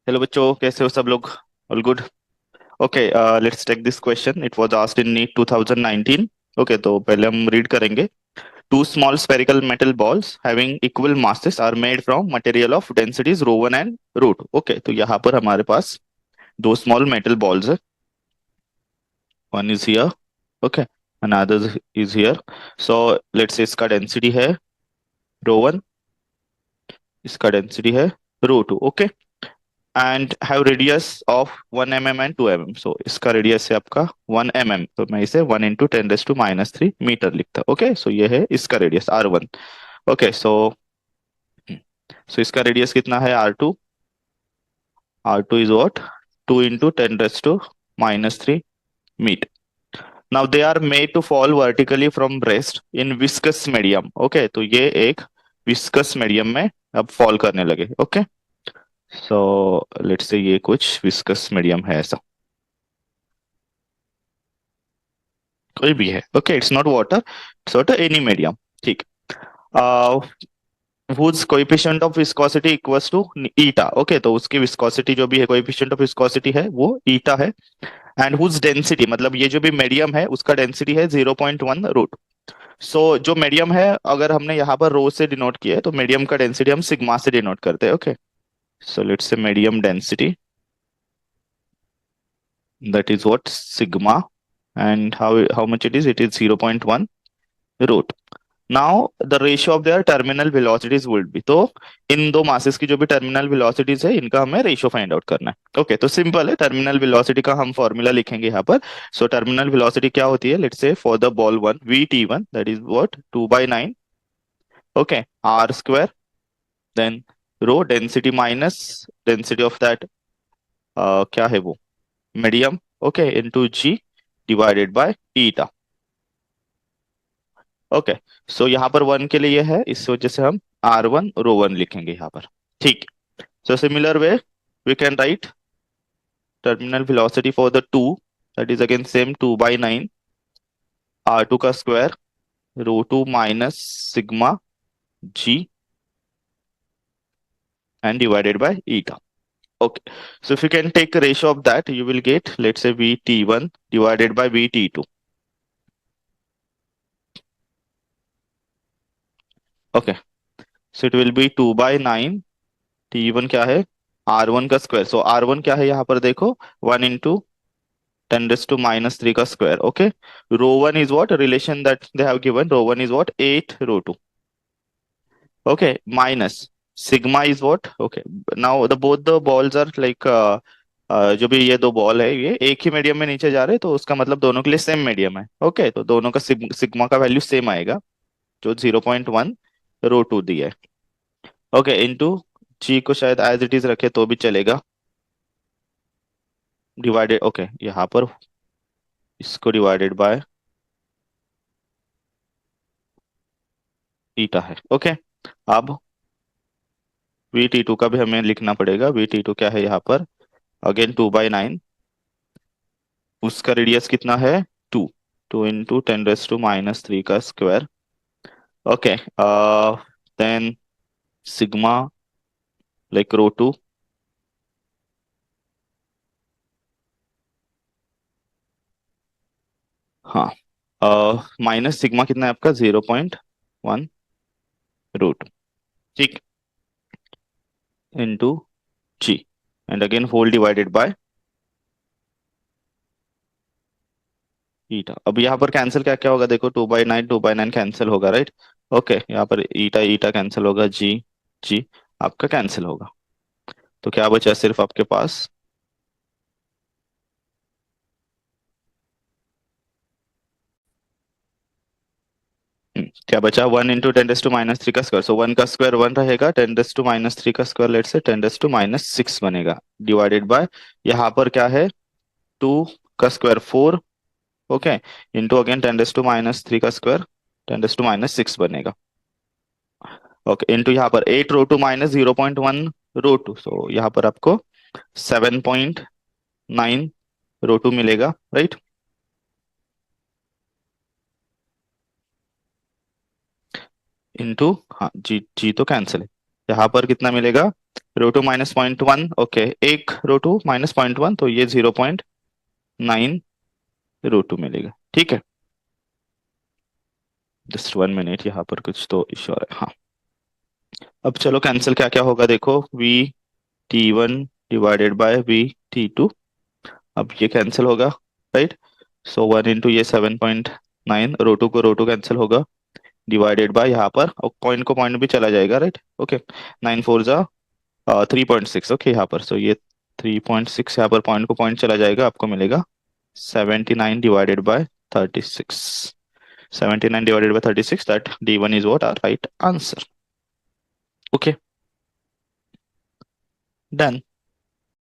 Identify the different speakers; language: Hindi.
Speaker 1: हेलो बच्चों, कैसे हो सब लोग? All good? Okay, let's take this question. It was asked in NEET 2019. Okay, तो पहले हम रीड करेंगे. Two small spherical metal balls having equal masses are made from material of densities rho 1 and rho 2. Okay, तो यहाँ पर हमारे पास दो स्मॉल मेटल बॉल्स है. One is here. Okay, another is here. So let's say इसका डेंसिटी है रो 1, इसका डेंसिटी है रो 2. Okay, and have radius of 1 mm and 2 mm. सो इसका रेडियस है आपका 1 mm, तो मैं इसे 1 × 10⁻³ मीटर लिखता हूँ. ओके, सो ये है इसका रेडियस R1. ओके, सो इसका रेडियस कितना है R2? R2 is what? 2 × 10⁻³ metre. Now they are made to fall vertically from rest in viscous medium. Okay, तो ये एक विस्कस मीडियम में अब फॉल करने लगे. ओके, सो लेट्स से ये कुछ विस्कस मीडियम है ऐसा, कोई भी है. Okay, it's not water, it's water any medium. ठीक. whose coefficient of viscosity equals to eta. Okay, तो उसकी विस्कोसिटी जो भी है, कोएफिशिएंट ऑफ विस्कोसिटी है वो ईटा है. एंड whose डेंसिटी, मतलब ये जो भी मीडियम है उसका डेंसिटी है 0.1 रूट. सो जो मीडियम है, अगर हमने यहाँ पर रो से डिनोट किया है तो मीडियम का डेंसिटी हम सिग्मा से डिनोट करते हैं. Okay, so let's say medium density, that is what sigma. And how much it is? It is 0.1 root. Now the ratio of their terminal velocities would be. तो इन दो मासेस की जो भी टर्मिनल वेलोसिटीज है, इनका हमें रेशियो फाइंड आउट करना है. ओके, तो सिंपल है. टर्मिनल वेलोसिटी का हम फॉर्मूला लिखेंगे यहाँ पर. सो टर्मिनल वेलोसिटी क्या होती है? Let's say for the ball one VT1, that is what 2/9. Okay, R² then rho density minus density of that, क्या है वो, medium. Okay, into G divided by eta. Okay, so यहाँ पर वन के लिए है, इस वजह से हम R1 रो 1 लिखेंगे यहाँ पर. ठीक. So similar way we can write terminal velocity for the two, that is again same 2/9 R2 का square rho 2 minus sigma G and divided by eta. Okay, so if you can take a ratio of that, you will get, let's say, VT1 divided by VT2. Okay, so it will be 2/9. T1 क्या है? R1 का स्क्वायर. सो R1 क्या है यहाँ पर देखो? 1 × 10⁻³ का square. Okay, rho 1 is what relation that they have given? Rho 1 is what? 8 rho 2. Okay, minus sigma is what? Okay, now the both the balls are like जो भी ये दो बॉल है ये एक ही मीडियम में नीचे जा रहे हैं, तो उसका मतलब दोनों के लिए सेम मीडियम है. ओके, तो दोनों का सिग्मा का वैल्यू सेम आएगा, जो 0.1 रो 2 दिया है. ओके, इनटू जी को शायद एज इट इज रखे तो भी चलेगा, डिवाइडेड. ओके, यहाँ पर इसको डिवाइडेड बाय ईटा है. ओके, अब VT2 का भी हमें लिखना पड़ेगा. VT2 क्या है यहाँ पर? अगेन 2/9. उसका रेडियस कितना है? 2. 2 × 10⁻³ का square. Okay, then sigma like rho 2. हाँ, माइनस सिग्मा कितना है आपका? 0.1 रूट. ठीक, into g and again whole divided by eta. अब यहाँ पर कैंसिल क्या क्या होगा देखो? 2/9 कैंसिल होगा, राइट? ओके, यहाँ पर ईटा ईटा कैंसिल होगा, जी जी आपका कैंसिल होगा. तो क्या बचा सिर्फ आपके पास? क्या बचा? 1 × 10⁻³ का स्क्वायर. सो 1 का स्क्वायर 1 रहेगा, 10⁻³ का स्क्वायर लेट से 10⁻6 बनेगा, डिवाइडेड बाय यहाँ पर क्या है? 2 का स्क्वायर 4. ओके, इंटू अगेन 10⁻³ का स्क्वायर 10⁻6 बनेगा. ओके, इंटू यहाँ पर 8 रो 2 माइनस 0.1 रो 2. सो यहाँ पर आपको 7.9 रो 2 मिलेगा, राइट? इंटू, हाँ जी जी तो कैंसिल है. यहाँ पर कितना मिलेगा? रो टू -0.1, ओके, एक रो टू -0.1, तो ये 0.9 रो टू मिलेगा, ठीक है। जस्ट 1 मिनट, यहाँ पर कुछ तो इश्यू आ रहा है, हाँ। अब चलो कैंसिल क्या क्या होगा देखो, VT1 डिवाइडेड बाय VT2, अब ये कैंसिल होगा, राइट। सो 1 इंटू ये 7.9, रो टू कैंसिल होगा, डिवाइडेड बाय यहाँ पर, और पॉइंट को पॉइंट भी चला जाएगा, राइट, ओके। 9 4 जा 3.6, ओके, यहाँ पर, सो ये 3.6 यहाँ पर पॉइंट को पॉइंट चला जाएगा, आपको मिलेगा 79 डिवाइडेड बाय 36। 79 डिवाइडेड बाय 36, दैट D1 is what are right answer. Okay, done.